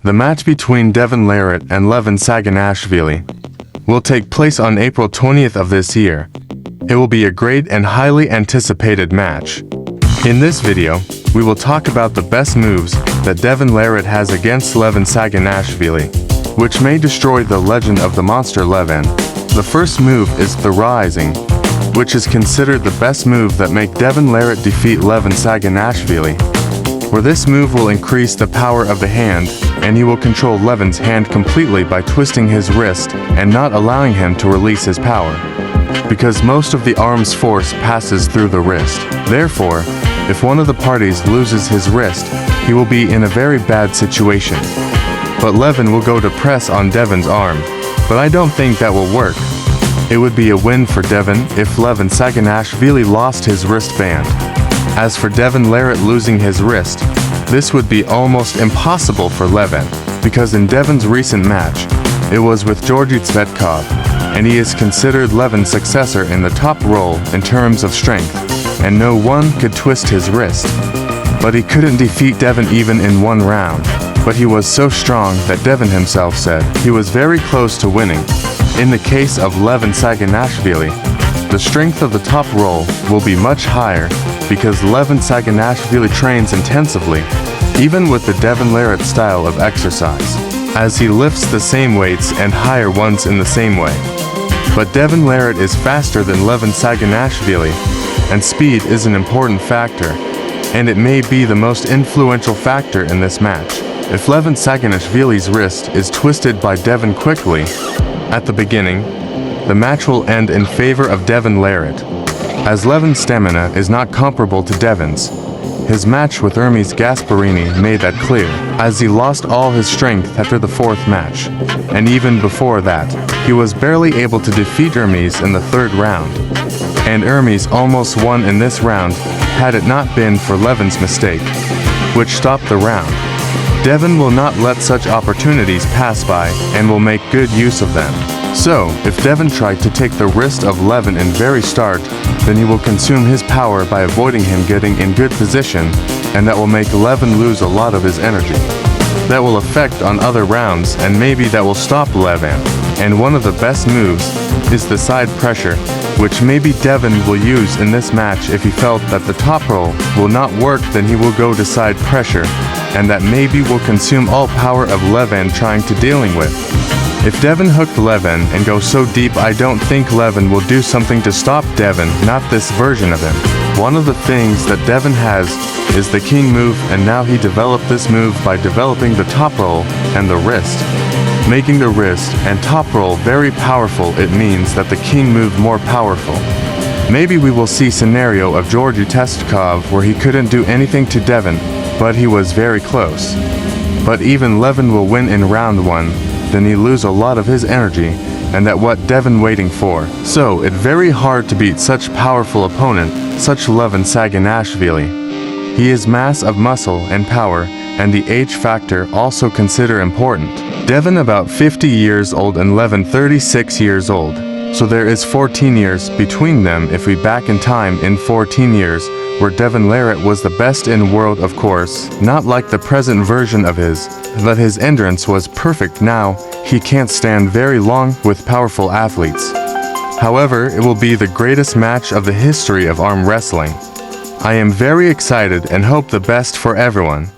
The match between Devon Larratt and Levan Saginashvili will take place on April 20th of this year. It will be a great and highly anticipated match. In this video, we will talk about the best moves that Devon Larratt has against Levan Saginashvili, which may destroy the legend of the monster Levan. The first move is the rising, which is considered the best move that make Devon Larratt defeat Levan Saginashvili, where this move will increase the power of the hand, and he will control Levan's hand completely by twisting his wrist and not allowing him to release his power, because most of the arm's force passes through the wrist. Therefore, if one of the parties loses his wrist, he will be in a very bad situation. But Levan will go to press on Devon's arm, but I don't think that will work. It would be a win for Devon if Levan Saginashvili lost his wristband. As for Devon Larratt losing his wrist, this would be almost impossible for Levan, because in Devon's recent match, it was with Georgi Tsvetkov, and he is considered Levan's successor in the top role in terms of strength, and no one could twist his wrist. But he couldn't defeat Devon even in one round, but he was so strong that Devon himself said he was very close to winning. In the case of Levan Saginashvili, the strength of the top role will be much higher, because Levan Saginashvili trains intensively, even with the Devon Larratt style of exercise, as he lifts the same weights and higher ones in the same way. But Devon Larratt is faster than Levan Saginashvili, and speed is an important factor, and it may be the most influential factor in this match. If Levan Saginashvili's wrist is twisted by Devon quickly at the beginning, the match will end in favor of Devon Larratt, as Levan's stamina is not comparable to Devon's. His match with Hermes Gasparini made that clear, as he lost all his strength after the fourth match, and even before that, he was barely able to defeat Hermes in the third round. And Hermes almost won in this round had it not been for Levan's mistake, which stopped the round. Devon will not let such opportunities pass by and will make good use of them. So, if Devon tried to take the wrist of Levan in very start, then he will consume his power by avoiding him getting in good position, and that will make Levan lose a lot of his energy. That will affect on other rounds, and maybe that will stop Levan. And one of the best moves is the side pressure, which maybe Devon will use in this match. If he felt that the top roll will not work, then he will go to side pressure, and that maybe will consume all power of Levan trying to dealing with. If Devon hooked Levan and go so deep, I don't think Levan will do something to stop Devon, not this version of him. One of the things that Devon has is the king move, and now he developed this move by developing the top roll and the wrist. Making the wrist and top roll very powerful, it means that the king move more powerful. Maybe we will see scenario of Georgi Tsvetkov where he couldn't do anything to Devon, but he was very close. But even Levan will win in round 1, then he lose a lot of his energy, and that what Devon waiting for. So it very hard to beat such powerful opponent, such Levan Saginashvili. He is mass of muscle and power, and the age factor also consider important. Devon about 50 years old and Levan 36 years old. So there is 14 years between them. If we back in time in 14 years, where Devon Larratt was the best in world, of course, not like the present version of his, but his endurance was perfect. Now, he can't stand very long with powerful athletes. However, it will be the greatest match of the history of arm wrestling. I am very excited and hope the best for everyone.